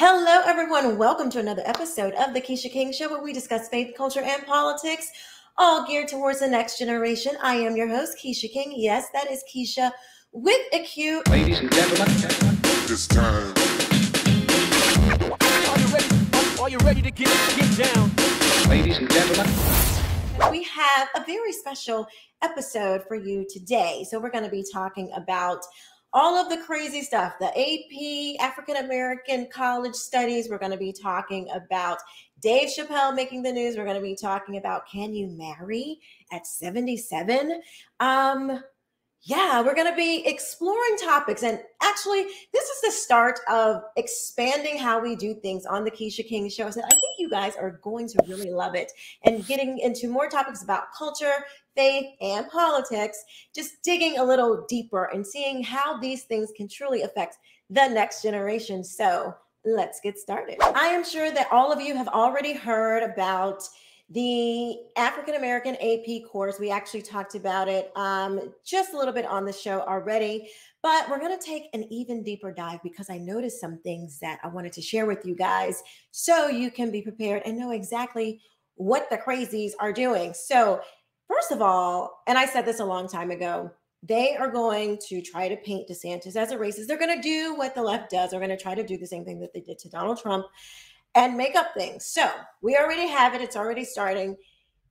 Hello, everyone. Welcome to another episode of the Quisha King Show, where we discuss faith, culture, and politics, all geared towards the next generation. I am your host, Quisha King. Yes, that is Quisha with a Q. Ladies and gentlemen, This time. Are you ready to get down? ladies and gentlemen, We have a very special episode for you today. So we're going to be talking about all of the crazy stuff, the AP, African American College Studies. We're going to be talking about Dave Chappelle making the news. We're going to be talking about, can you marry at 77? We're going to be exploring topics. And actually, this is the start of expanding how we do things on the Quisha King Show. So I think you guys are going to really love it, and getting into more topics about culture, faith, and politics, just digging a little deeper and seeing how these things can truly affect the next generation. So let's get started. I am sure that all of you have already heard about the African American AP course. We actually talked about it just a little bit on the show already, but we're going to take an even deeper dive because I noticed some things that I wanted to share with you guys so you can be prepared and know exactly what the crazies are doing. So first of all, and I said this a long time ago, they are going to try to paint DeSantis as a racist. They're going to do what the left does. They're going to try to do the same thing that they did to Donald Trump and make up things. So we already have it. It's already starting.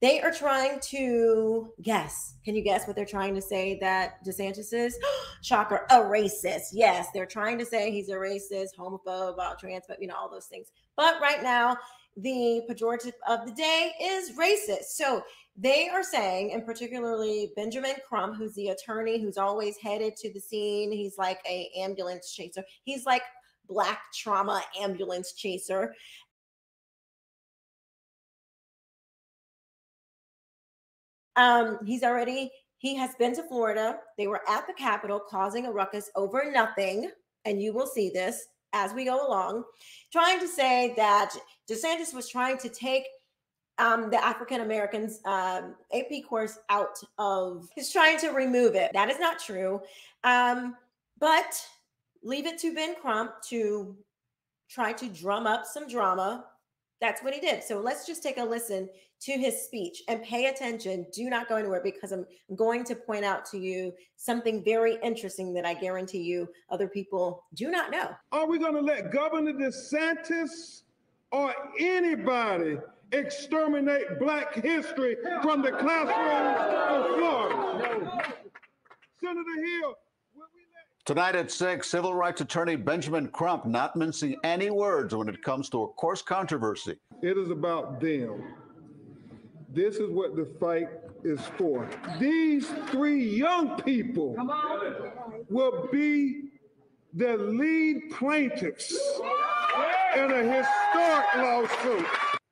They are trying to guess. Can you guess what they're trying to say that DeSantis is? Shocker, a racist. Yes, they're trying to say he's a racist, homophobe, transphobe, all those things. But right now, the pejorative of the day is racist. So they are saying, and particularly Benjamin Crump, who's the attorney who's always headed to the scene. He's like an ambulance chaser. He's like Black trauma ambulance chaser. He has been to Florida. They were at the Capitol causing a ruckus over nothing. And you will see this as we go along, trying to say that DeSantis was trying to take the African Americans AP course out of, he's trying to remove it. That is not true. But leave it to Ben Crump to try to drum up some drama. That's what he did. So let's just take a listen to his speech and pay attention. Do not go anywhere, because I'm going to point out to you something very interesting that I guarantee you other people do not know. Are we going to let Governor DeSantis or anybody exterminate Black history from the classrooms of Florida? Senator Hill, will we let... Tonight at 6, civil rights attorney Benjamin Crump not mincing any words when it comes to a course controversy. It is about them. This is what the fight is for. These three young people will be the lead plaintiffs in a historic lawsuit.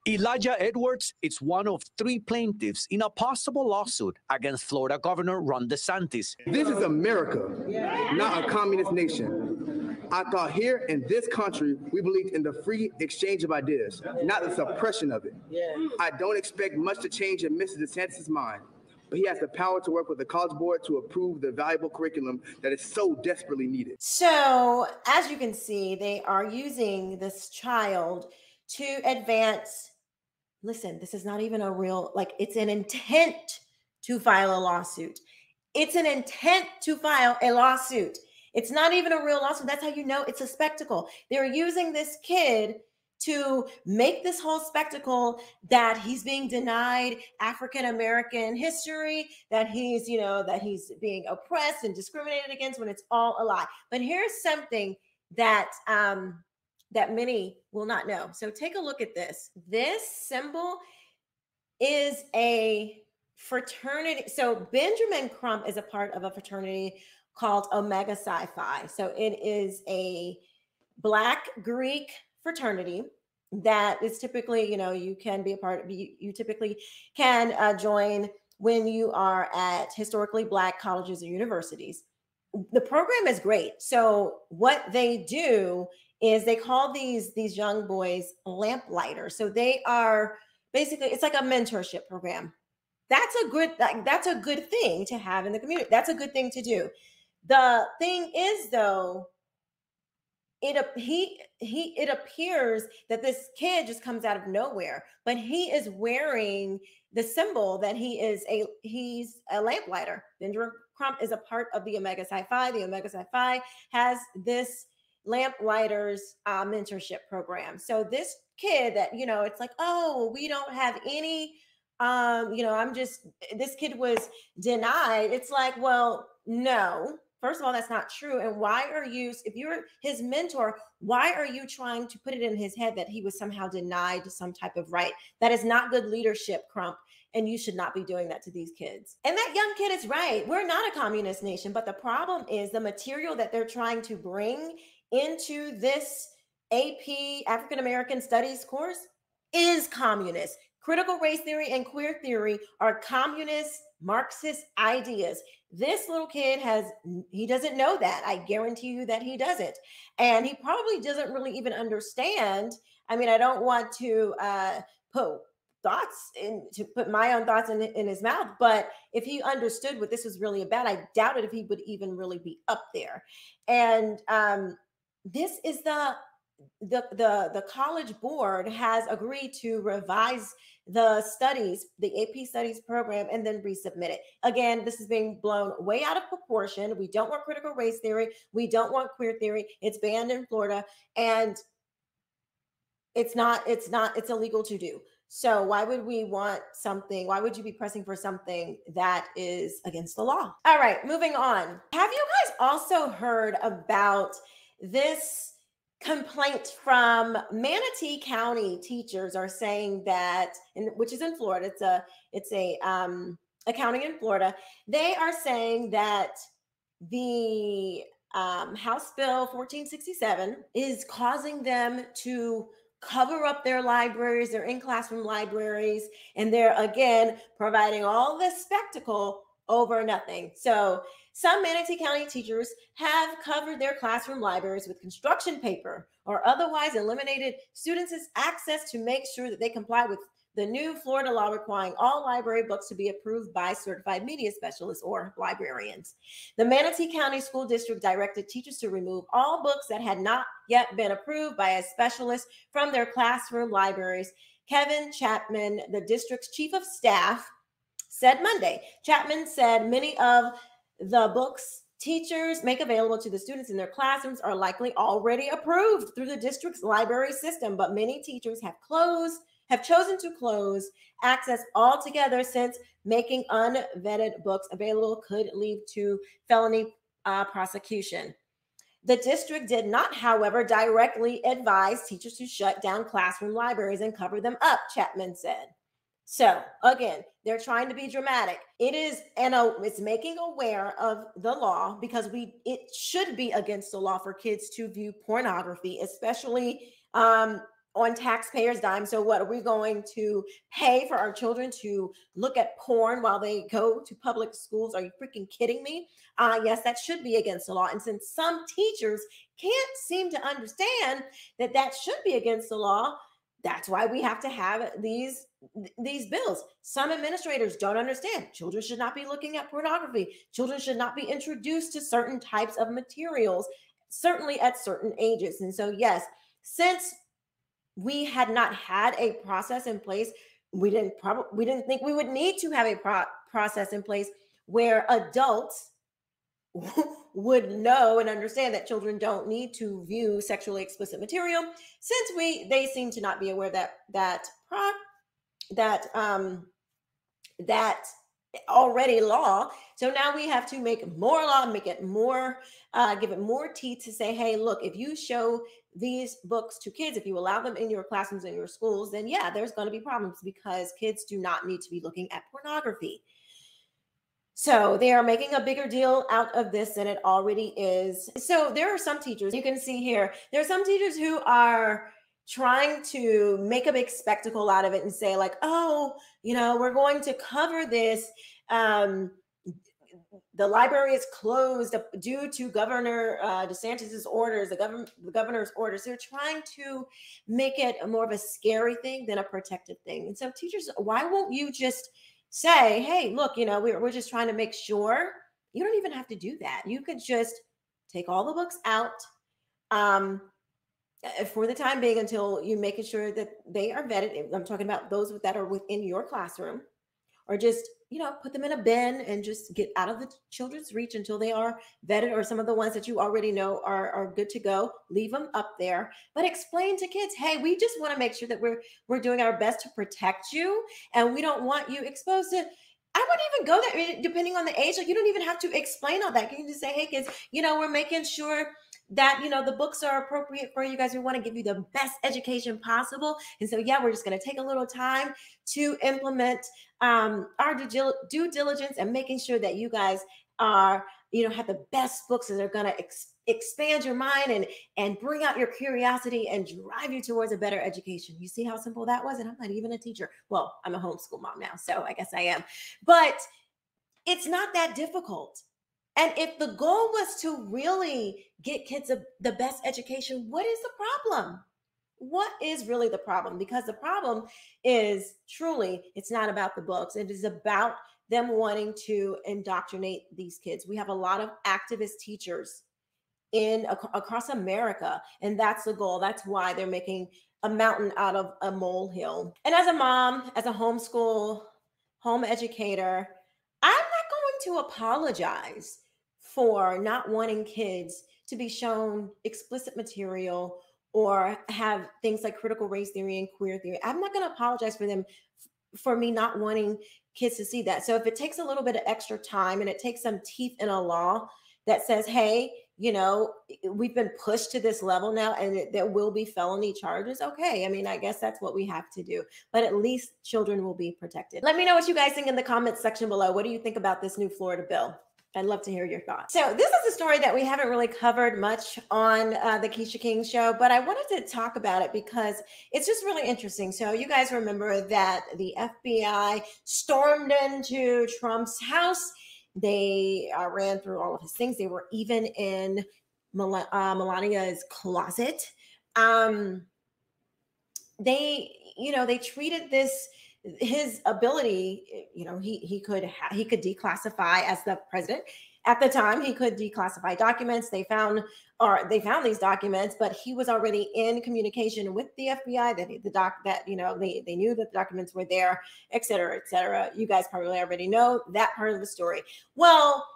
Elijah Edwards is one of 3 plaintiffs in a possible lawsuit against Florida Governor Ron DeSantis. This is America, not a communist nation. I thought here in this country, we believed in the free exchange of ideas, not the suppression of it. I don't expect much to change in Mr. DeSantis' mind, but he has the power to work with the College Board to approve the valuable curriculum that is so desperately needed. So as you can see, they are using this child to advance. Listen, this is not even a real, it's an intent to file a lawsuit. It's an intent to file a lawsuit. It's not even a real lawsuit. That's how you know it's a spectacle. They're using this kid to make this whole spectacle that he's being denied African American history, that he's being oppressed and discriminated against, when it's all a lie. But here's something that that many will not know. So take a look at this. This symbol is a fraternity. So Benjamin Crump is a part of a fraternity called Omega Psi Phi. So it is a Black Greek fraternity that is typically, you can be a part of, you typically can join when you are at historically Black colleges or universities. The program is great. So what they do is they call these young boys lamplighters. So they are basically, it's like a mentorship program. That's a good thing to have in the community. That's a good thing to do. The thing is, though, it appears that this kid just comes out of nowhere, but he is wearing the symbol that he's a lamplighter. Benjamin Crump is a part of the Omega Psi Phi. The Omega Psi Phi has this lamplighters mentorship program. So this kid that, it's like, oh, we don't have any, this kid was denied. It's like, well, no. First of all, that's not true. And why are you, if you're his mentor, why are you trying to put it in his head that he was somehow denied some type of right? That is not good leadership, Crump. And you should not be doing that to these kids. And that young kid is right. We're not a communist nation, but the problem is the material that they're trying to bring into this AP African American Studies course is communist. Critical race theory and queer theory are communist Marxist ideas. This little kid he doesn't know that. I guarantee you that he doesn't. And he probably doesn't really even understand. I mean, I don't want to put my own thoughts in his mouth, but if he understood what this was really about, I doubted if he would even really be up there. And this is the college board has agreed to revise the studies, the AP studies program, and then resubmit it. Again, this is being blown way out of proportion. We don't want critical race theory. We don't want queer theory. It's banned in Florida, and it's illegal to do. So why would we want something? Why would you be pressing for something that is against the law? All right, moving on. Have you guys also heard about this complaint from Manatee County? Teachers are saying that, which is in Florida, it's a county in Florida. They are saying that the House Bill 1467 is causing them to cover up their libraries, their in-classroom libraries, and they're again providing all this spectacle over nothing. So some Manatee County teachers have covered their classroom libraries with construction paper or otherwise eliminated students' access to make sure that they comply with the new Florida law requiring all library books to be approved by certified media specialists or librarians. The Manatee County School District directed teachers to remove all books that had not yet been approved by a specialist from their classroom libraries. Kevin Chapman, the district's chief of staff, said Monday. Chapman said many of the books teachers make available to the students in their classrooms are likely already approved through the district's library system, but many teachers have chosen to close access altogether since making unvetted books available could lead to felony prosecution. The district did not, however, directly advise teachers to shut down classroom libraries and cover them up, Chapman said. So again, they're trying to be dramatic. It's making aware of the law because it should be against the law for kids to view pornography, especially on taxpayers' dime. So what, are we going to pay for our children to look at porn while they go to public schools? Are you freaking kidding me? Yes, that should be against the law. And since some teachers can't seem to understand that should be against the law, that's why we have to have these bills. Some administrators don't understand. Children should not be looking at pornography. Children should not be introduced to certain types of materials, certainly at certain ages. And so, yes, since we had not had a process in place, we didn't think we would need to have a process in place where adults would know and understand that children don't need to view sexually explicit material, since they seem to not be aware that already law. So now we have to make more law, make it more, give it more teeth to say, hey, look, if you show these books to kids, if you allow them in your classrooms and your schools, then yeah, there's going to be problems because kids do not need to be looking at pornography. So they are making a bigger deal out of this than it already is. So there are some teachers, you can see here, there are some teachers who are trying to make a big spectacle out of it and say like, oh, we're going to cover this. The library is closed due to Governor DeSantis' orders, the governor's orders. They're trying to make it more of a scary thing than a protective thing. And so teachers, why won't you just say, hey, look, we're just trying to make sure? You don't even have to do that. You could just take all the books out. For the time being, until you making sure that they are vetted. I'm talking about those that are within your classroom, or just, put them in a bin and just get out of the children's reach until they are vetted, or some of the ones that you already know are good to go, leave them up there. But explain to kids, hey, we just want to make sure that we're doing our best to protect you, and we don't want you exposed to. I wouldn't even go there. I mean, depending on the age, like, you don't even have to explain all that. You can just say, hey kids, we're making sure that the books are appropriate for you guys. We want to give you the best education possible, and so we're just going to take a little time to implement our due diligence and making sure that you guys are have the best books that are going to expand your mind and bring out your curiosity and drive you towards a better education. You see how simple that was? And I'm not even a teacher. Well, I'm a homeschool mom now, so I guess I am, but it's not that difficult. And if the goal was to really get kids the best education, what is the problem? What is really the problem? Because the problem is truly, it's not about the books. It is about them wanting to indoctrinate these kids. We have a lot of activist teachers across America, and that's the goal. That's why they're making a mountain out of a molehill. And as a mom, as a homeschool home educator, I'm not going to apologize for not wanting kids to be shown explicit material or have things like critical race theory and queer theory. I'm not going to apologize for me not wanting kids to see that. So if it takes a little bit of extra time and it takes some teeth in a law that says, hey, we've been pushed to this level now and there will be felony charges. Okay. I mean, I guess that's what we have to do, but at least children will be protected. Let me know what you guys think in the comments section below. What do you think about this new Florida bill? I'd love to hear your thoughts. So this is a story that we haven't really covered much on the Quisha King show, but I wanted to talk about it because it's just really interesting. So you guys remember that the FBI stormed into Trump's house. They ran through all of his things. They were even in Melania's closet. They treated his ability, he could declassify as the president at the time. He could declassify documents. They found these documents, but he was already in communication with the FBI that they knew that the documents were there, et cetera, et cetera. You guys probably already know that part of the story. Well,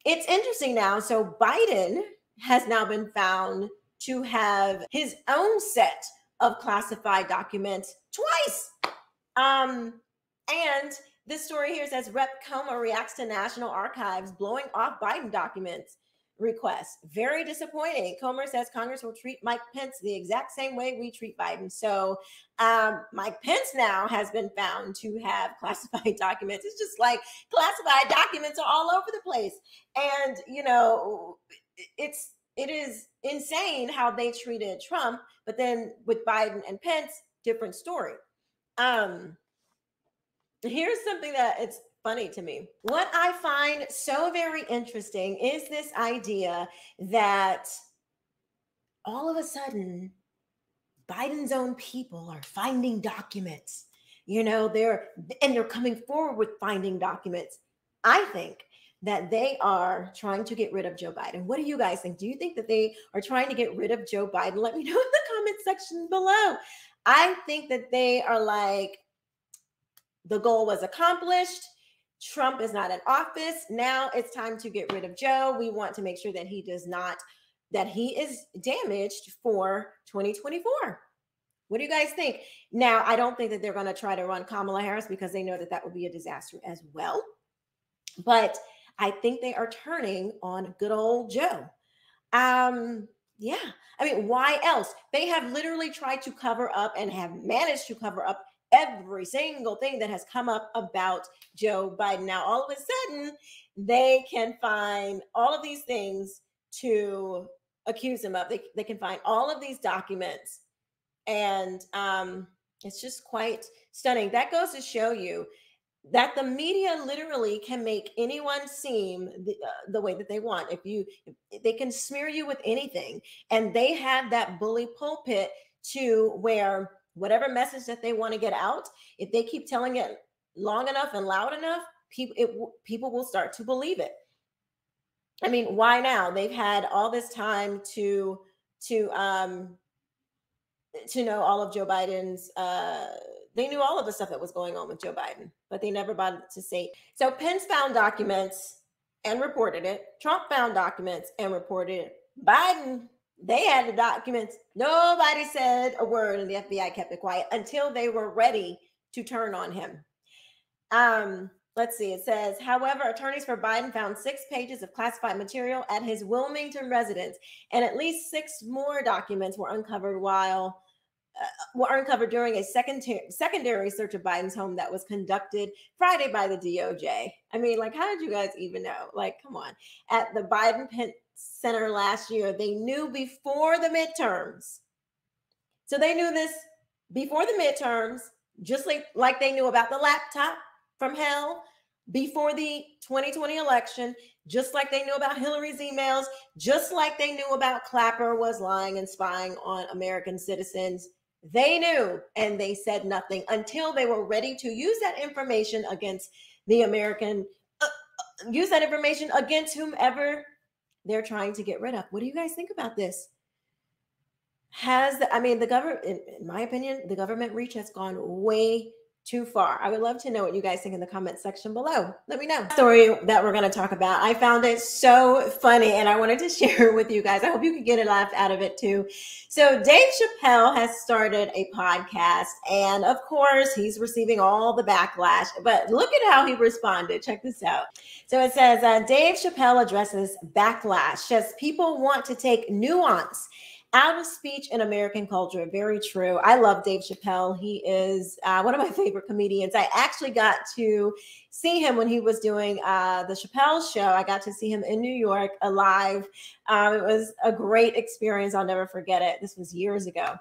it's interesting now. So Biden has now been found to have his own set of classified documents twice. And this story here says Rep. Comer reacts to National Archives blowing off Biden documents request. Very disappointing. Comer says Congress will treat Mike Pence the exact same way we treat Biden. So Mike Pence now has been found to have classified documents. It's just like classified documents are all over the place. And, it is insane how they treated Trump, but then with Biden and Pence, different story. Here's something that it's funny to me. What I find so very interesting is this idea that all of a sudden Biden's own people are finding documents. They're coming forward with finding documents. I think that they are trying to get rid of Joe Biden. What do you guys think? Do you think that they are trying to get rid of Joe Biden? Let me know in the comment section below. I think that they are like, the goal was accomplished. Trump is not in office. Now it's time to get rid of Joe. We want to make sure that he is damaged for 2024. What do you guys think? Now, I don't think that they're going to try to run Kamala Harris because they know that would be a disaster as well. But I think they are turning on good old Joe. Yeah. I mean, why else? They have literally tried to cover up and have managed to cover up every single thing that has come up about Joe Biden. Now, all of a sudden, they can find all of these things to accuse him of. They can find all of these documents. And it's just quite stunning. That goes to show you that the media literally can make anyone seem the way that they want. They can smear you with anything, and they have that bully pulpit to where whatever message that they want to get out, if they keep telling it long enough and loud enough, people will start to believe it. I mean, why now? They've had all this time to to know all of Joe Biden's, they knew all of the stuff that was going on with Joe Biden, but they never bothered to say. So Pence found documents and reported it. Trump found documents and reported it. Biden, they had the documents. Nobody said a word, and the FBI kept it quiet until they were ready to turn on him. Let's see. It says, however, attorneys for Biden found 6 pages of classified material at his Wilmington residence, and at least 6 more documents were uncovered during a secondary search of Biden's home that was conducted Friday by the DOJ. I mean, like, how did you guys even know? Like, come on. At the Biden Pence Center last year, they knew before the midterms. So they knew this before the midterms, just like they knew about the laptop from hell before the 2020 election, just like they knew about Hillary's emails, just like they knew about Clapper was lying and spying on American citizens. They knew, and they said nothing until they were ready to use that information against the American, use that information against whomever they're trying to get rid of. What do you guys think about this? The government, in my opinion, the government reach has gone way too far. I would love to know what you guys think in the comment section below. Let me know. Story that we're going to talk about. I found it so funny and I wanted to share it with you guys. I hope you could get a laugh out of it too. So Dave Chappelle has started a podcast, and of course he's receiving all the backlash, but look at how he responded. Check this out. So it says, Dave Chappelle addresses backlash, says people want to take nuance out of speech in American culture. Very true. I love Dave Chappelle. He is one of my favorite comedians. I actually got to see him when he was doing the Chappelle show. I got to see him in New York live. It was a great experience. I'll never forget it. This was years ago.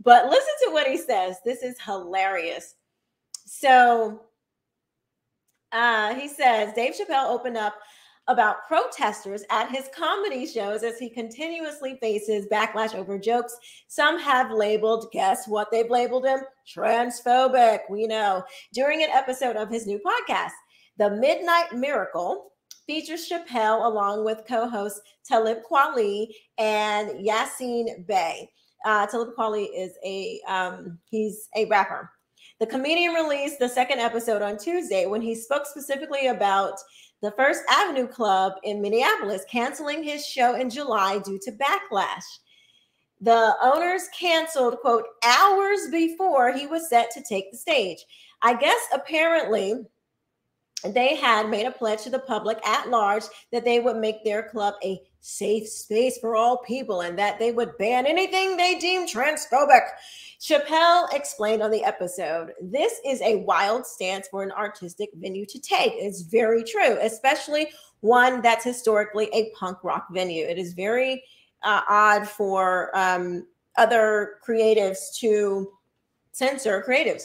But listen to what he says. This is hilarious. So he says, Dave Chappelle opened up about protesters at his comedy shows as he continuously faces backlash over jokes some have labeled, guess what they've labeled him? Transphobic. We know. During an episode of his new podcast, The Midnight Miracle, features Chappelle along with co-hosts Talib Kweli and Yassine Bey. Talib Kweli is he's a rapper. The comedian released the second episode on Tuesday when he spoke specifically about the First Avenue Club in Minneapolis canceling his show in July due to backlash. The owners canceled, quote, hours before he was set to take the stage. I guess apparently they had made a pledge to the public at large that they would make their club a safe space for all people and that they would ban anything they deemed transphobic. Chappelle explained on the episode, this is a wild stance for an artistic venue to take. It's very true, especially one that's historically a punk rock venue. It is very odd for other creatives to censor creatives.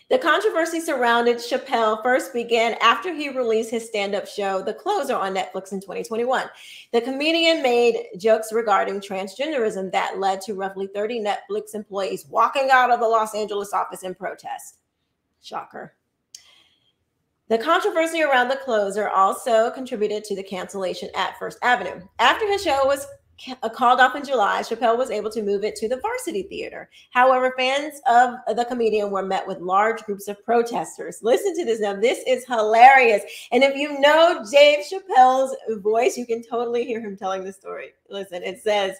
The controversy surrounding Chappelle first began after he released his stand-up show, The Closer, on Netflix in 2021. The comedian made jokes regarding transgenderism that led to roughly 30 Netflix employees walking out of the Los Angeles office in protest. Shocker. The controversy around The Closer also contributed to the cancellation at First Avenue. After his show was called off in July, Chappelle was able to move it to the Varsity Theater. However, fans of the comedian were met with large groups of protesters. Listen to this now. This is hilarious. And if you know Dave Chappelle's voice, you can totally hear him telling the story. Listen, it says,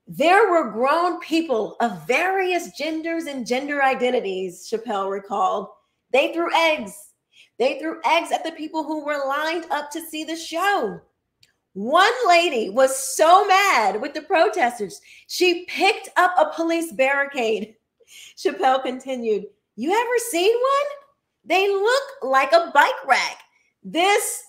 there were grown people of various genders and gender identities, Chappelle recalled. They threw eggs. They threw eggs at the people who were lined up to see the show. One lady was so mad with the protesters, she picked up a police barricade. Chappelle continued, you ever seen one? They look like a bike rack. This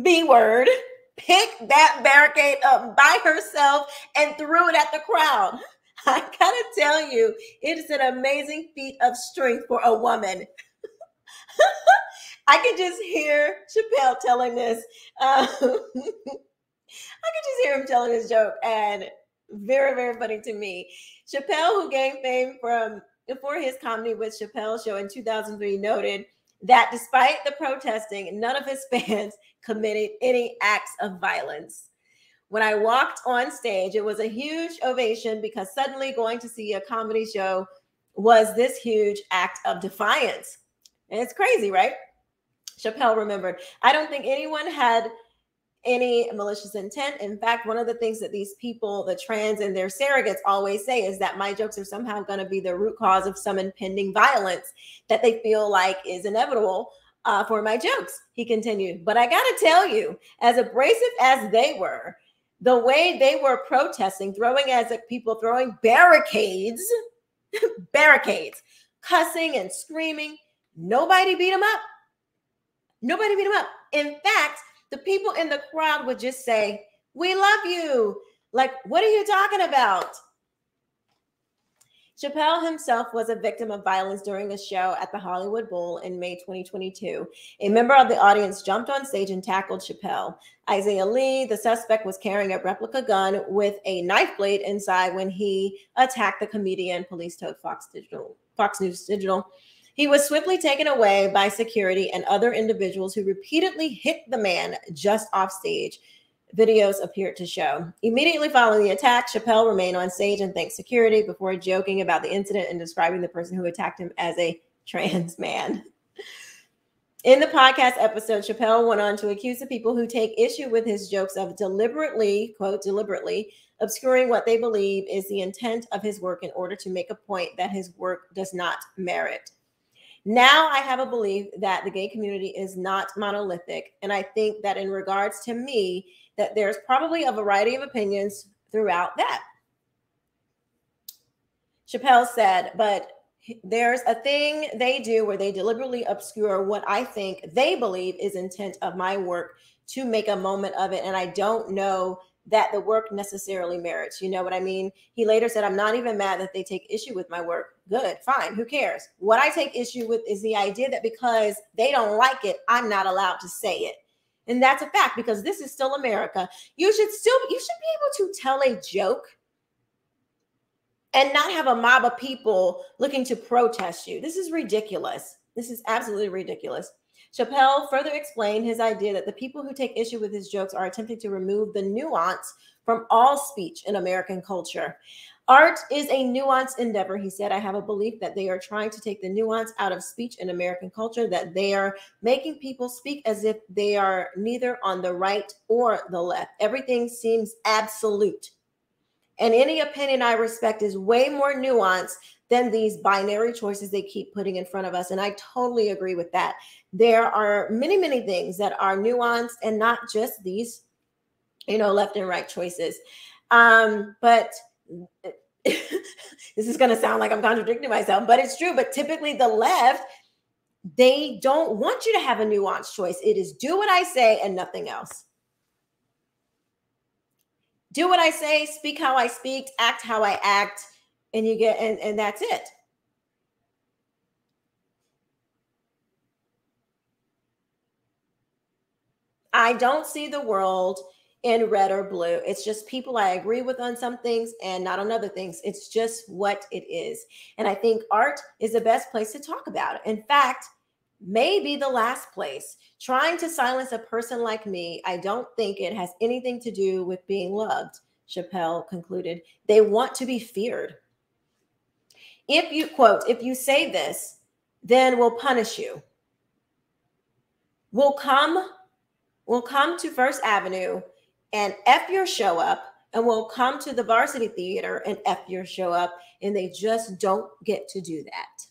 B word picked that barricade up by herself and threw it at the crowd. I gotta tell you, it is an amazing feat of strength for a woman. I could just hear Chappelle telling this. I could just hear him telling this joke, and very, very funny to me. Chappelle, who gained fame for his comedy with Chappelle Show in 2003, noted that despite the protesting, none of his fans committed any acts of violence. When I walked on stage, it was a huge ovation because suddenly going to see a comedy show was this huge act of defiance. And it's crazy, right? Chappelle remembered, I don't think anyone had any malicious intent. In fact, one of the things that these people, the trans and their surrogates, always say is that my jokes are somehow going to be the root cause of some impending violence that they feel like is inevitable for my jokes. He continued, but I got to tell you, as abrasive as they were, the way they were protesting, people throwing barricades, cussing and screaming, nobody beat them up. Nobody beat them up. In fact, the people in the crowd would just say, we love you. Like, what are you talking about? Chappelle himself was a victim of violence during a show at the Hollywood Bowl in May 2022. A member of the audience jumped on stage and tackled Chappelle. Isaiah Lee, the suspect, was carrying a replica gun with a knife blade inside when he attacked the comedian, police told Fox News Digital. He was swiftly taken away by security and other individuals who repeatedly hit the man just off stage, videos appeared to show. Immediately following the attack, Chappelle remained on stage and thanked security before joking about the incident and describing the person who attacked him as a trans man. In the podcast episode, Chappelle went on to accuse the people who take issue with his jokes of deliberately, quote, deliberately obscuring what they believe is the intent of his work in order to make a point that his work does not merit. Now I have a belief that the gay community is not monolithic. And I think that in regards to me, that there's probably a variety of opinions throughout that. Chappelle said, but there's a thing they do where they deliberately obscure what I think they believe is intent of my work to make a moment of it. And I don't know that the work necessarily merits. You know what I mean? He later said, I'm not even mad that they take issue with my work. Good, fine, who cares? What I take issue with is the idea that because they don't like it, I'm not allowed to say it. And that's a fact, because this is still America. You should be able to tell a joke and not have a mob of people looking to protest you. This is ridiculous. This is absolutely ridiculous. Chappelle further explained his idea that the people who take issue with his jokes are attempting to remove the nuance from all speech in American culture. Art is a nuanced endeavor, he said. I have a belief that they are trying to take the nuance out of speech in American culture, that they are making people speak as if they are neither on the right or the left. Everything seems absolute. And any opinion I respect is way more nuanced than these binary choices they keep putting in front of us. And I totally agree with that. There are many, many things that are nuanced and not just these, left and right choices. But this is going to sound like I'm contradicting myself, but it's true. But typically the left, they don't want you to have a nuanced choice. It is do what I say and nothing else. Do what I say, speak how I speak, act how I act, and you get, and that's it. I don't see the world in red or blue. It's just people I agree with on some things and not on other things. It's just what it is. And I think art is the best place to talk about it. In fact, maybe the last place. Trying to silence a person like me, I don't think it has anything to do with being loved, Chappelle concluded. They want to be feared. If you, quote, if you say this, then we'll punish you. We'll come to First Avenue and F your show up, and we'll come to the Varsity Theater and F your show up, and they just don't get to do that.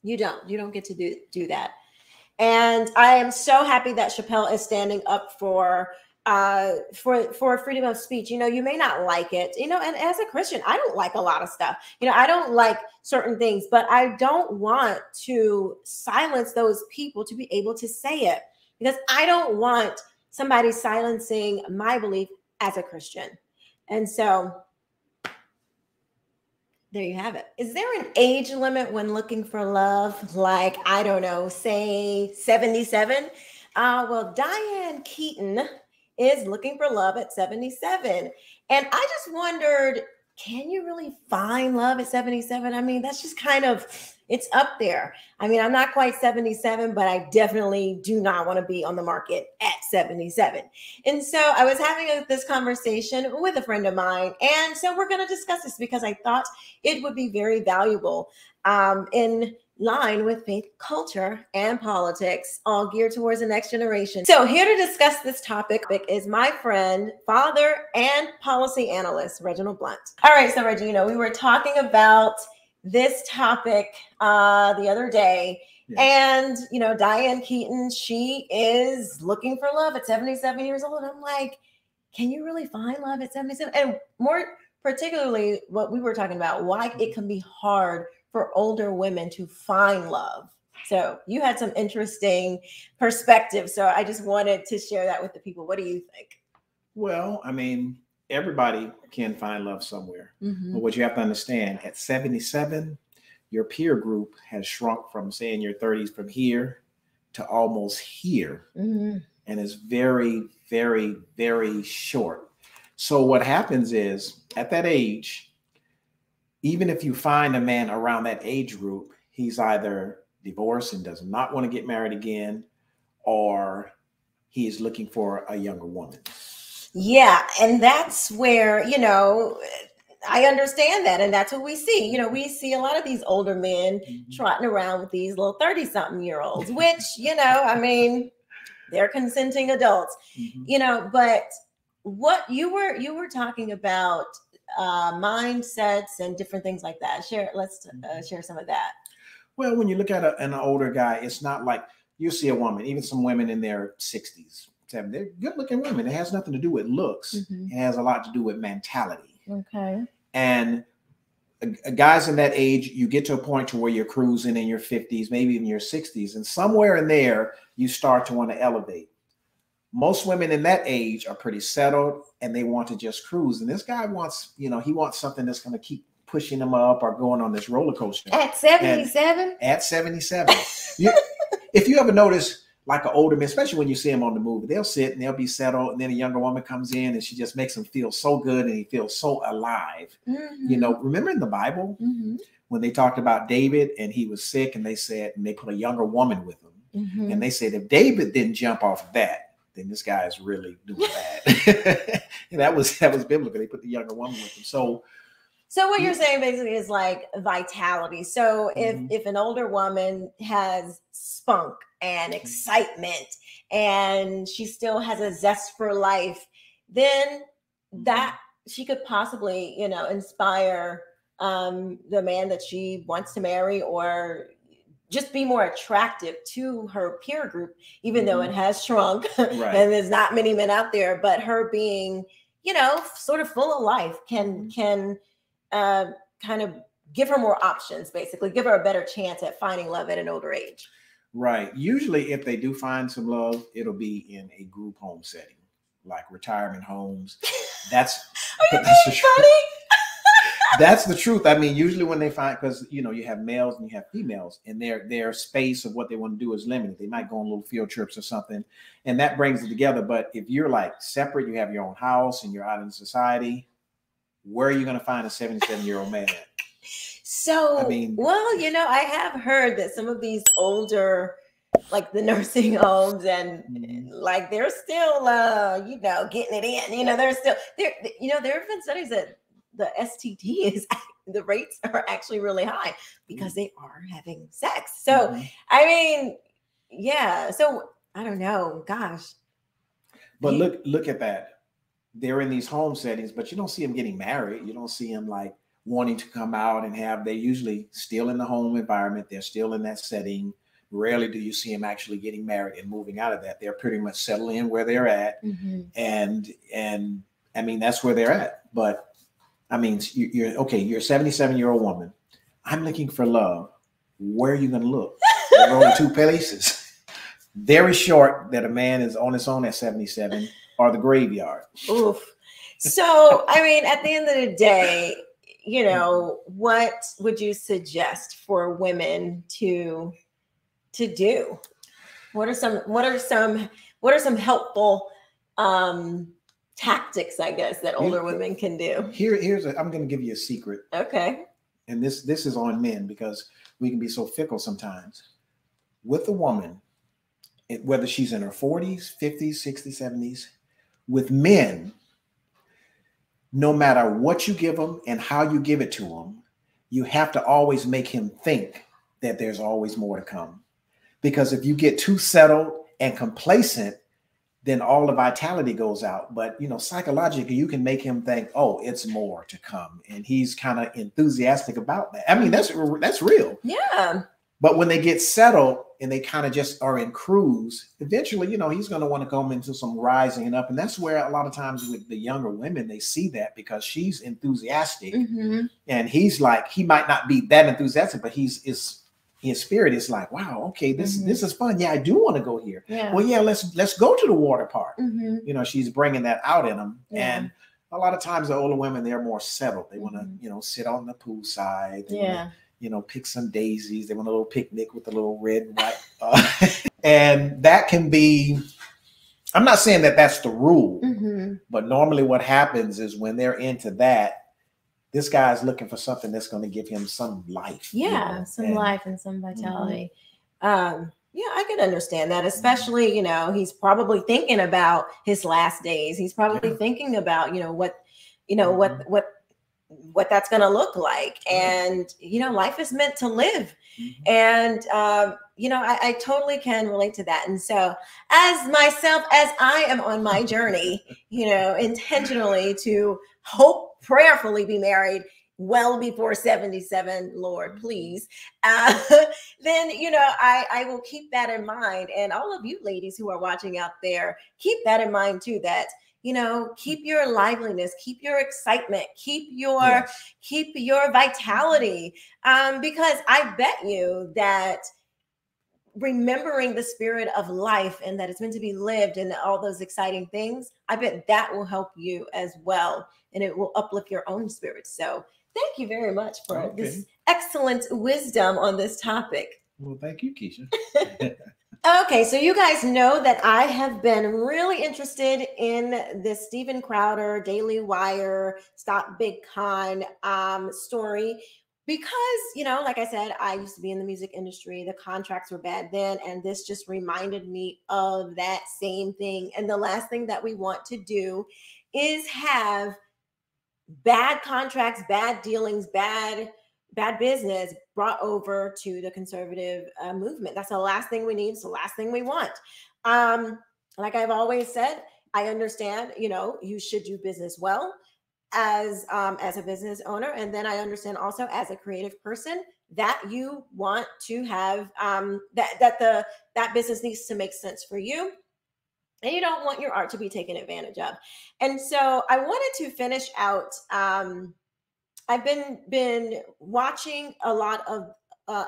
You don't get to do that. And I am so happy that Chappelle is standing up for freedom of speech. You may not like it, and as a Christian, I don't like a lot of stuff. I don't like certain things, but I don't want to silence those people to be able to say it, because I don't want somebody silencing my belief as a Christian. And so there you have it. Is there an age limit when looking for love? Like, I don't know, say 77? Well, Diane Keaton is looking for love at 77. And I just wondered, can you really find love at 77? I mean, that's just kind of, it's up there. I mean, I'm not quite 77, but I definitely do not want to be on the market at 77. And so I was having this conversation with a friend of mine. And so we're going to discuss this because I thought it would be very valuable in line with faith, culture, and politics, all geared towards the next generation. So here to discuss this topic is my friend, father, and policy analyst, Reginald Blunt. All right, so Reggie, we were talking about this topic the other day. Yes. And, Diane Keaton, she is looking for love at 77 years old. And I'm like, can you really find love at 77? And more particularly what we were talking about, why it can be hard for older women to find love. So you had some interesting perspective. So I just wanted to share that with the people. What do you think? Well, I mean, everybody can find love somewhere. Mm-hmm. But what you have to understand, at 77, your peer group has shrunk from, say, in your 30s, from here to almost here. Mm-hmm. And it's very, very, very short. So what happens is, at that age, even if you find a man around that age group, he's either divorced and does not want to get married again, or he is looking for a younger woman. Yeah. And that's where, I understand that. And that's what we see. We see a lot of these older men trotting around with these little 30-something-year-olds, which, I mean, they're consenting adults, but what you were talking about, mindsets and different things like that. Let's share some of that. Well, when you look at an older guy, it's not like you see a woman, even some women in their 60s, 70s, they're good looking women. It has nothing to do with looks. Mm-hmm. It has a lot to do with mentality. Okay. And guys in that age, you get to a point to where you're cruising in your 50s, maybe in your 60s, and somewhere in there, you start to want to elevate. Most women in that age are pretty settled and they want to just cruise. And this guy wants, he wants something that's going to keep pushing him up or going on this roller coaster. At 77? At 77. If you ever notice, like an older man, especially when you see him on the movie, they'll sit and they'll be settled. And then a younger woman comes in and she just makes him feel so good and he feels so alive. Mm-hmm. Remember in the Bible, mm-hmm. when they talked about David and he was sick and they put a younger woman with him. Mm-hmm. And they said, if David didn't jump off of that, then this guy is really doing bad. And that was biblical. They put the younger woman with him. So what you're saying basically is like vitality. So if an older woman has spunk and excitement and she still has a zest for life, then that she could possibly, inspire the man that she wants to marry, or just be more attractive to her peer group, even though it has shrunk. Right. And there's not many men out there, but her being, sort of full of life can kind of give her more options, basically give her a better chance at finding love at an older age. Right. Usually if they do find some love, it'll be in a group home setting, like retirement homes. That's Are you being funny? That's the truth. I mean, usually when they find, because you have males and you have females, and their space of what they want to do is limited. They might go on little field trips or something, and that brings it together. But if you're like separate, you have your own house and you're out in society, where are you going to find a 77-year-old man at? So, I have heard that some of these older, like the nursing homes, and like they're still, getting it in. They're still there. There have been studies that the STD the rates are actually really high because they are having sex. So, I mean, yeah. So I don't know, gosh. But look at that. They're in these home settings, but you don't see them getting married. You don't see them like wanting to come out and they're usually still in the home environment. They're still in that setting. Rarely do you see them actually getting married and moving out of that. They're pretty much settling in where they're at. Mm-hmm. And I mean, that's where they're at. But I mean, you're a 77-year-old woman. I'm looking for love. Where are you going to look? There are only two places. Very short that a man is on his own at 77, or the graveyard. Oof. So, I mean, at the end of the day, what would you suggest for women to do? What are some helpful tactics, I guess, that older women can do. I'm going to give you a secret. Okay. And this is on men because we can be so fickle sometimes. With a woman, whether she's in her 40s, 50s, 60s, 70s, with men, no matter what you give them and how you give it to them, you have to always make him think that there's always more to come. Because if you get too settled and complacent, then all the vitality goes out. But, psychologically, you can make him think, oh, it's more to come. And he's kind of enthusiastic about that. I mean, that's real. Yeah. But when they get settled and they kind of just are in cruise, eventually, he's going to want to come into some rising up. And that's where a lot of times with the younger women, they see that because she's enthusiastic. Mm-hmm. And he's like, he might not be that enthusiastic, but his spirit is like, wow, okay, this is fun. Yeah, I do want to go here. Yeah. Well, yeah, let's go to the water park. Mm-hmm. She's bringing that out in them. Yeah. And a lot of times the older women, they're more settled. They want to, sit on the pool side. They wanna, pick some daisies. They want a little picnic with a little red and white. And that can be, I'm not saying that that's the rule, but normally what happens is when they're into that, this guy's looking for something that's going to give him some life. Yeah, life and some vitality. Yeah, I can understand that, especially, he's probably thinking about his last days. He's probably thinking about, what that's going to look like. And, life is meant to live. And, I totally can relate to that. And so as I am on my journey, intentionally to prayerfully be married well before 77, Lord, please. Then, I will keep that in mind. And all of you ladies who are watching out there, keep that in mind too, that, keep your liveliness, keep your excitement, keep your vitality. Because I bet you that remembering the spirit of life and that it's meant to be lived and all those exciting things, I bet that will help you as well. And it will uplift your own spirit. So thank you very much for this excellent wisdom on this topic. Well, thank you, Quisha. Okay, so you guys know that I have been really interested in this Steven Crowder, Daily Wire, Stop Big Con story because, like I said, I used to be in the music industry. The contracts were bad then, and this just reminded me of that same thing. And the last thing that we want to do is have bad contracts, bad dealings, bad business brought over to the conservative movement. That's the last thing we need. It's the last thing we want. Like I've always said, I understand, you should do business well as a business owner. And then I understand also as a creative person that you want to have that business needs to make sense for you. And you don't want your art to be taken advantage of. And so I wanted to finish out. I've been watching a lot of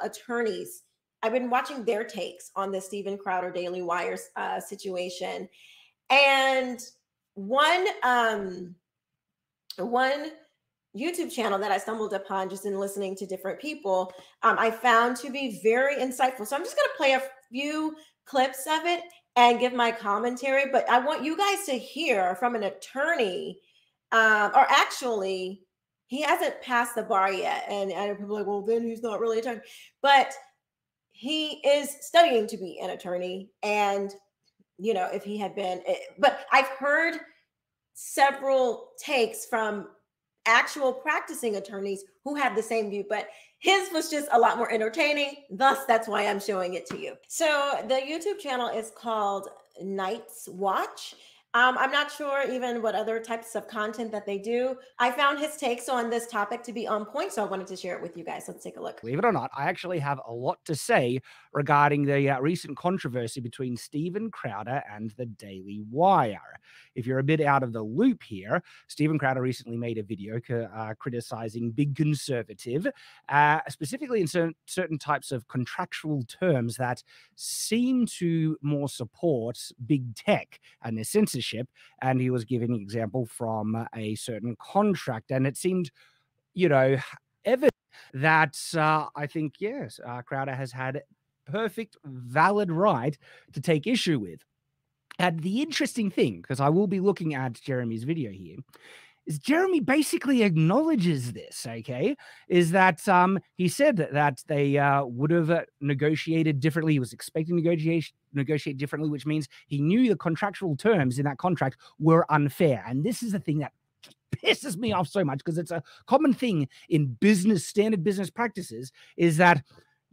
attorneys. I've been watching their takes on the Steven Crowder Daily Wire situation. And one YouTube channel that I stumbled upon just in listening to different people, I found to be very insightful. So I'm just going to play a few clips of it and give my commentary, but I want you guys to hear from an attorney, or actually, he hasn't passed the bar yet. And people are like, well, then he's not really an attorney, but he is studying to be an attorney. And, if he had been, but I've heard several takes from actual practicing attorneys who have the same view, but his was just a lot more entertaining. Thus, that's why I'm showing it to you. So the YouTube channel is called Night's Watch. I'm not sure even what other types of content that they do. I found his takes on this topic to be on point, so I wanted to share it with you guys. Let's take a look. Believe it or not, I actually have a lot to say regarding the recent controversy between Steven Crowder and the Daily Wire. If you're a bit out of the loop here, Steven Crowder recently made a video criticizing Big Conservative, specifically in certain types of contractual terms that seem to more support big tech and their censorship. And he was giving an example from a certain contract, and it seemed, evident that I think, yes, Crowder has had perfect, valid right to take issue with. And the interesting thing, because I will be looking at Jeremy's video here, is Jeremy basically acknowledges this, okay? Is that he said that they would have negotiated differently. He was expecting to negotiate differently, which means he knew the contractual terms in that contract were unfair. And this is the thing that pisses me off so much, because it's a common thing in standard business practices, is that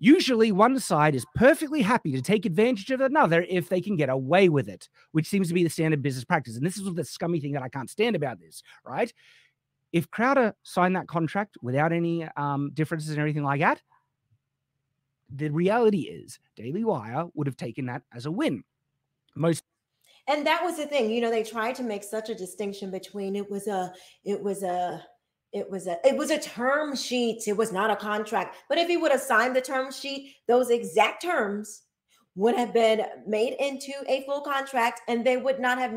usually one side is perfectly happy to take advantage of another if they can get away with it, which seems to be the standard business practice. And this is the scummy thing that I can't stand about this, right? If Crowder signed that contract without any differences and everything like that, the reality is Daily Wire would have taken that as a win. And that was the thing, they tried to make such a distinction between it was a term sheet. It was not a contract. But if he would have signed the term sheet, those exact terms would have been made into a full contract, and it wouldn't have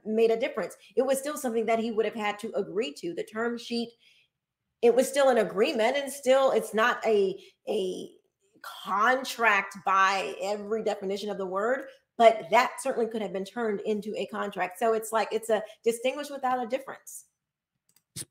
made a difference. It was still something that he would have had to agree to. The term sheet, it was still an agreement, and it's not a contract by every definition of the word, but that certainly could have been turned into a contract. So it's like it's a distinguish without a difference.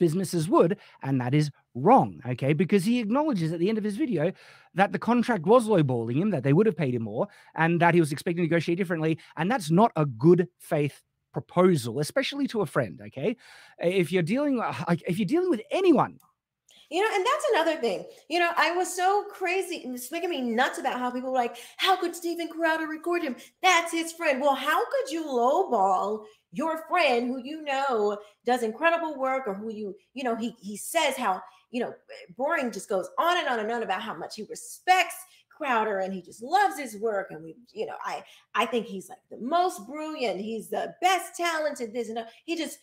Businesses would, and that is wrong, okay? Because he acknowledges at the end of his video that the contract was lowballing him, that they would have paid him more, and that he was expecting to negotiate differently, and that's not a good faith proposal, especially to a friend, okay? If you're dealing with anyone. And that's another thing. I was so crazy, and it's making me nuts about how people were like, how could Steven Crowder record him? That's his friend. Well, how could you lowball your friend who does incredible work, or who he says how, Boring just goes on and on and on about how much he respects Crowder and he just loves his work. And I think he's like the most brilliant. He's the best talented this and that. He just,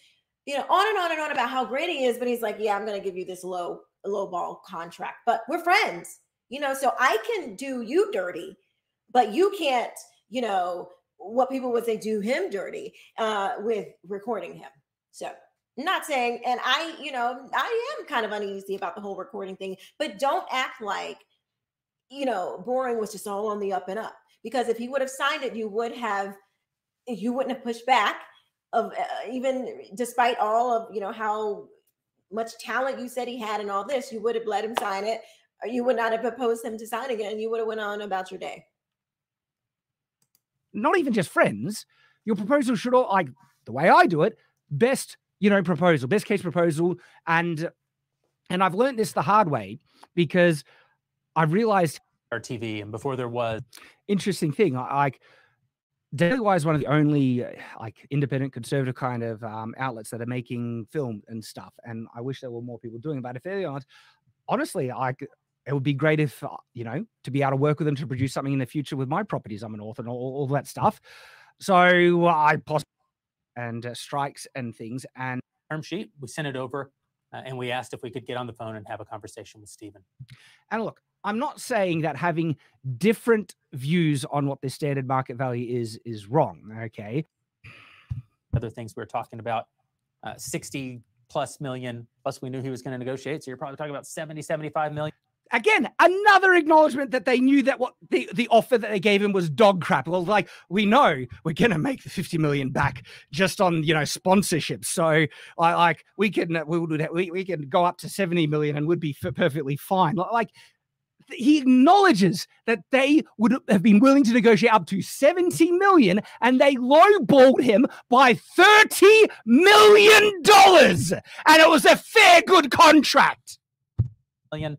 on and on and on about how great he is. But he's like, yeah, I'm going to give you this low ball contract, but we're friends, so I can do you dirty, but you can't, what people would say, do him dirty with recording him. So not saying, and I am kind of uneasy about the whole recording thing, but don't act like, Boring was just all on the up and up, because if he would have signed it, you wouldn't have pushed back even despite all of, how much talent you said he had and all this. You would have let him sign it, or you would not have opposed him to signing it, and you would have went on about your day. Not even just friends. Your proposal should all, like the way I do it, best case proposal. And I've learned this the hard way, because I've realized our TV, and before there was interesting thing, Daily Wire is one of the only independent conservative kind of outlets that are making film and stuff. And I wish there were more people doing it, but if they aren't, honestly, it would be great if, to be able to work with them to produce something in the future with my properties. I'm an author and all that stuff. So I possibly, and strikes and things, and term sheet, we sent it over and we asked if we could get on the phone and have a conversation with Steven. And look, I'm not saying that having different views on what the standard market value is wrong, okay? Other things we were talking about, 60+ million, plus we knew he was going to negotiate. So you're probably talking about 70, 75 million. Again, another acknowledgement that they knew that what the offer that they gave him was dog crap. Well, like, we know we're going to make the 50 million back just on, sponsorship. So we can go up to 70 million and would be perfectly fine. He acknowledges that they would have been willing to negotiate up to 70 million, and they lowballed him by $30 million. And it was a fair, good contract. Million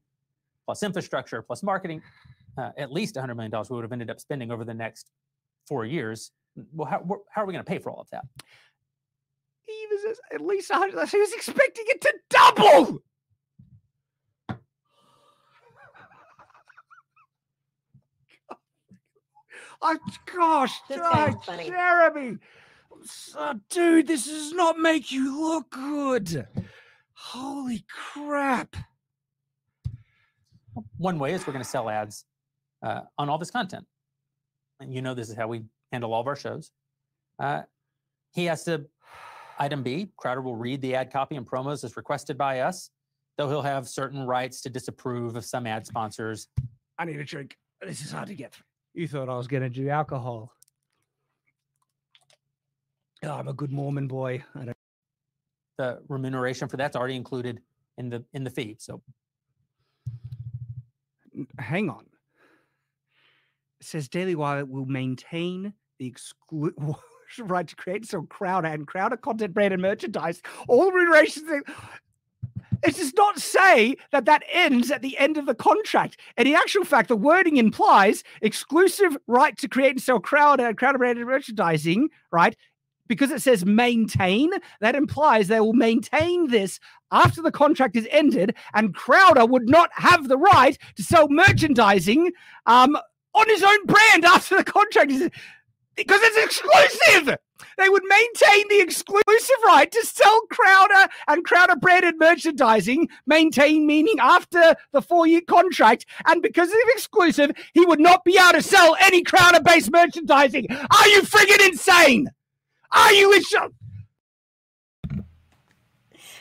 plus infrastructure, plus marketing, at least $100 million we would have ended up spending over the next 4 years. Well, how are we going to pay for all of that? He was at least 100. He was expecting it to double. Gosh, funny. Jeremy. Dude, this does not make you look good. Holy crap. One way is we're going to sell ads on all this content. And this is how we handle all of our shows. He has to, item B, Crowder will read the ad copy and promos as requested by us, though he'll have certain rights to disapprove of some ad sponsors. I need a drink. This is hard to get through. You thought I was going to do alcohol. Oh, I'm a good Mormon boy. I don't... The remuneration for that's already included in the fee. So hang on. It says Daily Wire will maintain the right to create so Crowder content, brand, and merchandise. All remunerations. It does not say that that ends at the end of the contract. And in actual fact, the wording implies exclusive right to create and sell Crowder branded merchandising, right? Because it says maintain, that implies they will maintain this after the contract is ended, and Crowder would not have the right to sell merchandising on his own brand after the contract is, because it's exclusive. They would maintain the exclusive right to sell Crowder and Crowder branded merchandising, maintain meaning after the 4-year contract, and because of exclusive, he would not be able to sell any Crowder-based merchandising. Are you friggin' insane? Are you insane?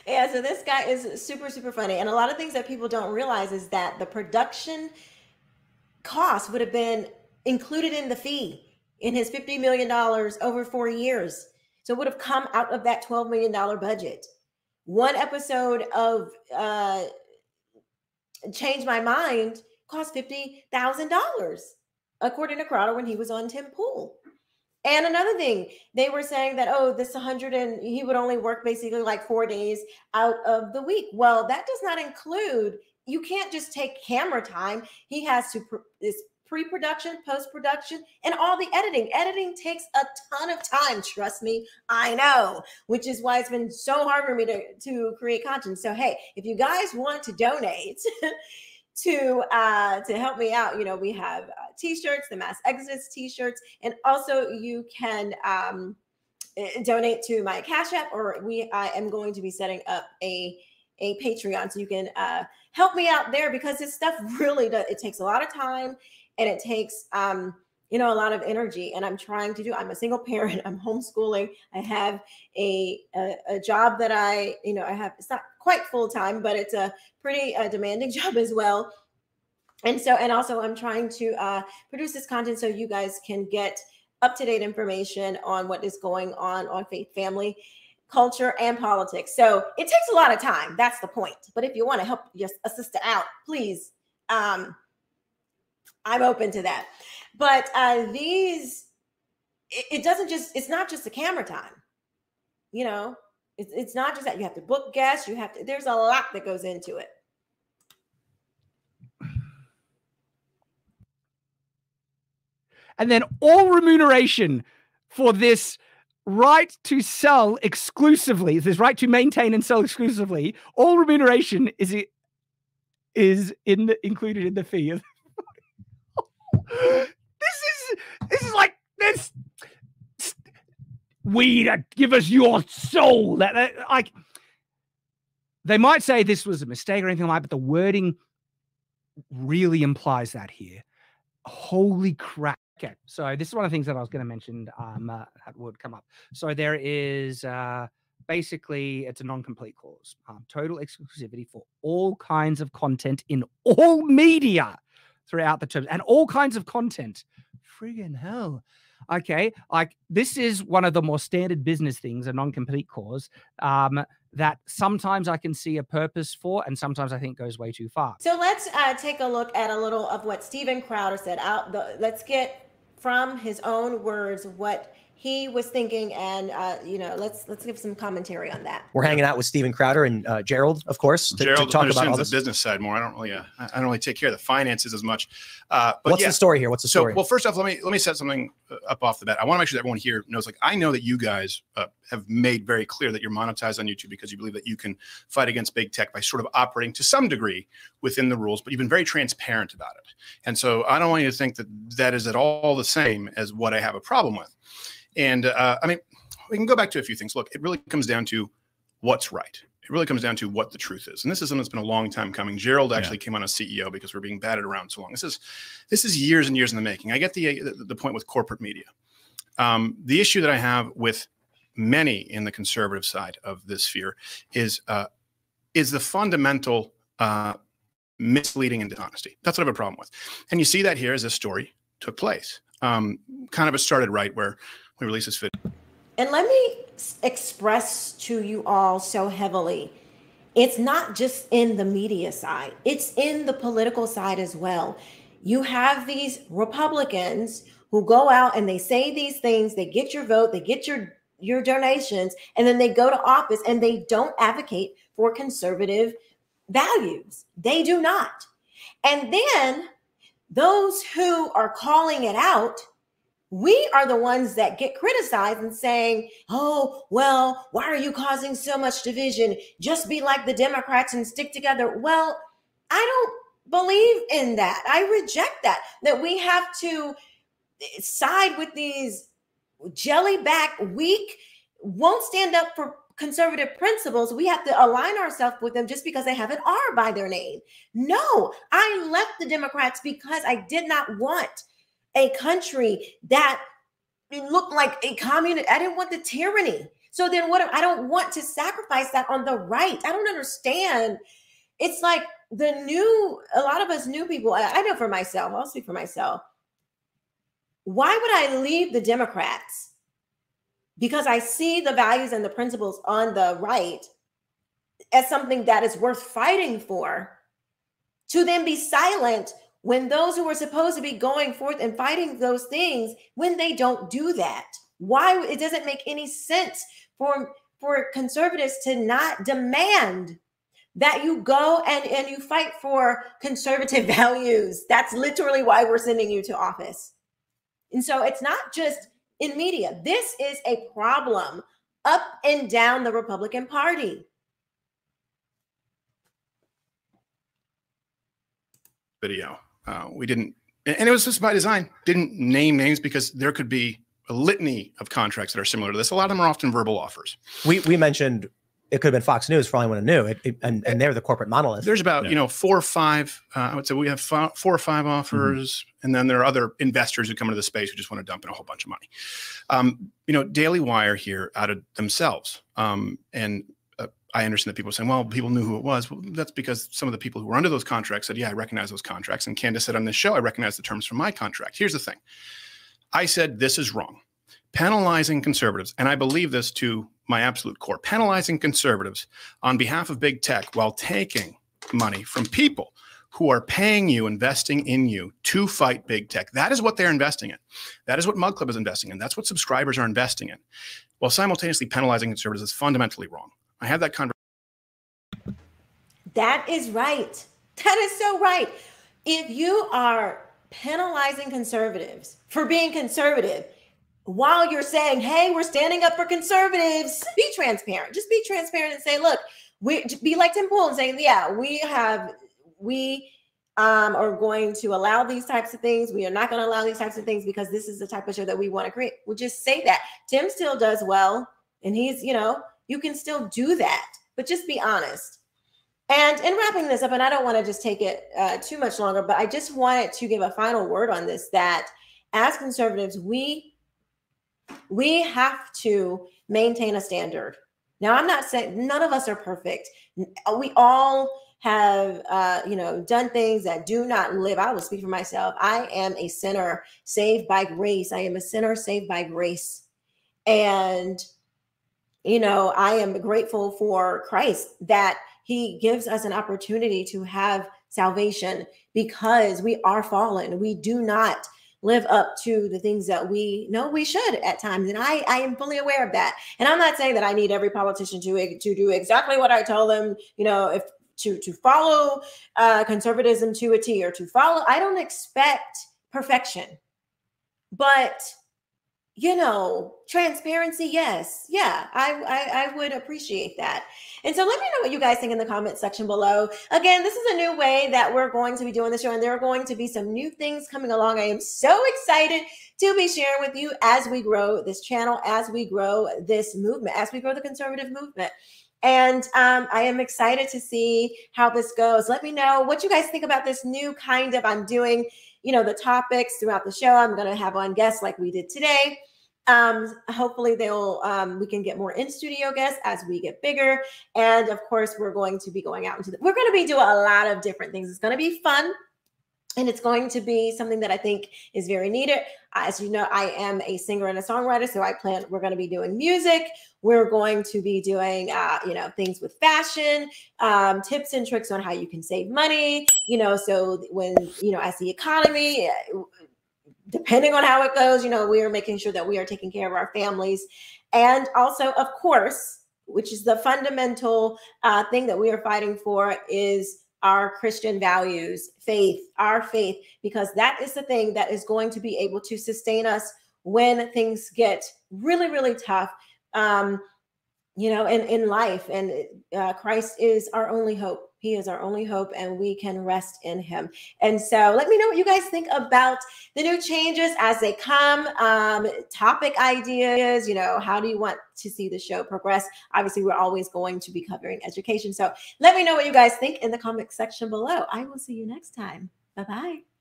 Yeah, so this guy is super, super funny. And a lot of things that people don't realize is that the production cost would have been included in the fee in his $50 million over 4 years. So it would have come out of that $12 million budget. One episode of Change My Mind cost $50,000, according to Crowder when he was on Tim Pool. And another thing, they were saying that, oh, this 100 and he would only work basically like 4 days out of the week. Well, that does not include, you can't just take camera time. He has to, this pre-production, post-production, and all the editing. Editing takes a ton of time, trust me, I know, which is why it's been so hard for me to create content. So, hey, if you guys want to donate to help me out, you know, we have t-shirts, the Massexodus t-shirts, and also you can donate to my Cash App, or I am going to be setting up a Patreon, so you can help me out there, because this stuff really does, it takes a lot of time, and it takes you know, a lot of energy. And I'm trying to do, I'm a single parent, I'm homeschooling, I have a job that I have, it's not quite full-time, but it's a pretty demanding job as well. And also I'm trying to produce this content so you guys can get up-to-date information on what is going on faith, family, culture, and politics. So it takes a lot of time. That's the point. But if you want to help your sister out, please, I'm open to that. But it's not just the camera time. You know, it's not just that. You have to book guests. There's a lot that goes into it. And then all remuneration for this right to sell exclusively, this right to maintain and sell exclusively, all remuneration is included in the fee. This is like this. We give us your soul. Like, they might say this was a mistake or anything like that, but the wording really implies that here. Holy crap. Okay, so this is one of the things that I was going to mention that would come up. So there is basically, it's a non-complete clause. Total exclusivity for all kinds of content in all media throughout the terms, and all kinds of content. Friggin' hell. Okay, like, this is one of the more standard business things, a non-complete clause, that sometimes I can see a purpose for, and sometimes I think goes way too far. So let's take a look at a little of what Steven Crowder said. Let's get from his own words what he was thinking, and let's give some commentary on that. We're hanging out with Steven Crowder and Gerald, of course, to talk about all this. The business side more. I don't really take care of the finances as much. But what's the story here? What's the story? Well, first off, let me set something up off the bat. I want to make sure that everyone here knows. Like, I know that you guys have made very clear that you're monetized on YouTube because you believe that you can fight against big tech by sort of operating to some degree within the rules. But you've been very transparent about it, and so I don't want you to think that that is at all the same as what I have a problem with. And I mean, we can go back to a few things. Look, it really comes down to what's right. It really comes down to what the truth is. And this is something that's been a long time coming. Gerald actually came on as CEO because we're being batted around so long. This is years and years in the making. I get the point with corporate media. The issue that I have with many in the conservative side of this sphere is the fundamental misleading and dishonesty. That's what I have a problem with. And you see that here as this story took place. Kind of it started right where we released this video. And let me express to you all so heavily, it's not just in the media side, it's in the political side as well. You have these Republicans who go out and they say these things, they get your vote, they get your donations, and then they go to office and they don't advocate for conservative values. They do not. And then those who are calling it out, we are the ones that get criticized and saying, oh, well, why are you causing so much division? Just be like the Democrats and stick together. Well, I don't believe in that. I reject that we have to side with these jelly-backed, weak, won't stand up for conservative principles. We have to align ourselves with them just because they have an R by their name. No, I left the Democrats because I did not want a country that looked like a communist. I didn't want the tyranny. So then I don't want to sacrifice that on the right. I don't understand. It's like a lot of us new people, I know for myself, I'll speak for myself. Why would I leave the Democrats? Because I see the values and the principles on the right as something that is worth fighting for, to then be silent when those who are supposed to be going forth and fighting those things, when they don't do that. Why? It doesn't make any sense for conservatives to not demand that you go and you fight for conservative values. That's literally why we're sending you to office. And so it's not just in media. This is a problem up and down the Republican Party. Video. We didn't, and it was just by design, didn't name names because there could be a litany of contracts that are similar to this. A lot of them are often verbal offers. We mentioned it could have been Fox News for all anyone knew, and they're the corporate monolith. There's about 4 or 5. I would say we have 4 or 5 offers, and then there are other investors who come into the space who just want to dump in a whole bunch of money. Daily Wire here outed themselves, and I understand that people are saying, well, people knew who it was. Well, that's because some of the people who were under those contracts said, yeah, I recognize those contracts. And Candace said on this show, I recognize the terms from my contract. Here's the thing. I said, this is wrong. Penalizing conservatives, and I believe this to my absolute core, penalizing conservatives on behalf of big tech while taking money from people who are paying you, investing in you to fight big tech. That is what they're investing in. That is what Mug Club is investing in. That's what subscribers are investing in. While simultaneously penalizing conservatives is fundamentally wrong. I had that conversation. That is right. That is so right. If you are penalizing conservatives for being conservative, while you're saying, hey, we're standing up for conservatives, be transparent. Just be transparent and say, look, be like Tim Pool and say, yeah, we are going to allow these types of things. We are not going to allow these types of things because this is the type of show that we want to create. We'll just say that. Tim still does well, and he's, you can still do that, but just be honest. And in wrapping this up, and I don't want to just take it too much longer, but I just wanted to give a final word on this, that as conservatives, we have to maintain a standard. Now, I'm not saying none of us are perfect. We all have, done things that do not live. I will speak for myself. I am a sinner saved by grace. I am a sinner saved by grace. And, I am grateful for Christ that he gives us an opportunity to have salvation because we are fallen. We do not live up to the things that we know we should at times. And I am fully aware of that. And I'm not saying that I need every politician to do exactly what I tell them, if to follow conservatism to a T or to follow. I don't expect perfection, but transparency, yes. Yeah, I would appreciate that. And so let me know what you guys think in the comment section below. Again, this is a new way that we're going to be doing this show, and there are going to be some new things coming along. I am so excited to be sharing with you as we grow this channel, as we grow this movement, as we grow the conservative movement. And I am excited to see how this goes. Let me know what you guys think about this new kind of, I'm doing, the topics throughout the show. I'm going to have on guests like we did today. Hopefully we can get more in-studio guests as we get bigger. And of course, we're going to be going out we're going to be doing a lot of different things. It's going to be fun. And it's going to be something that I think is very needed. As you know, I am a singer and a songwriter, so we're going to be doing music. We're going to be doing, things with fashion, tips and tricks on how you can save money. So when, as the economy, depending on how it goes, we are making sure that we are taking care of our families. And also, of course, which is the fundamental thing that we are fighting for, is our Christian values, our faith, because that is the thing that is going to be able to sustain us when things get really, really tough, in life. And Christ is our only hope. He is our only hope, and we can rest in him. And so let me know what you guys think about the new changes as they come, topic ideas, how do you want to see the show progress? Obviously, we're always going to be covering education. So let me know what you guys think in the comment section below. I will see you next time. Bye-bye.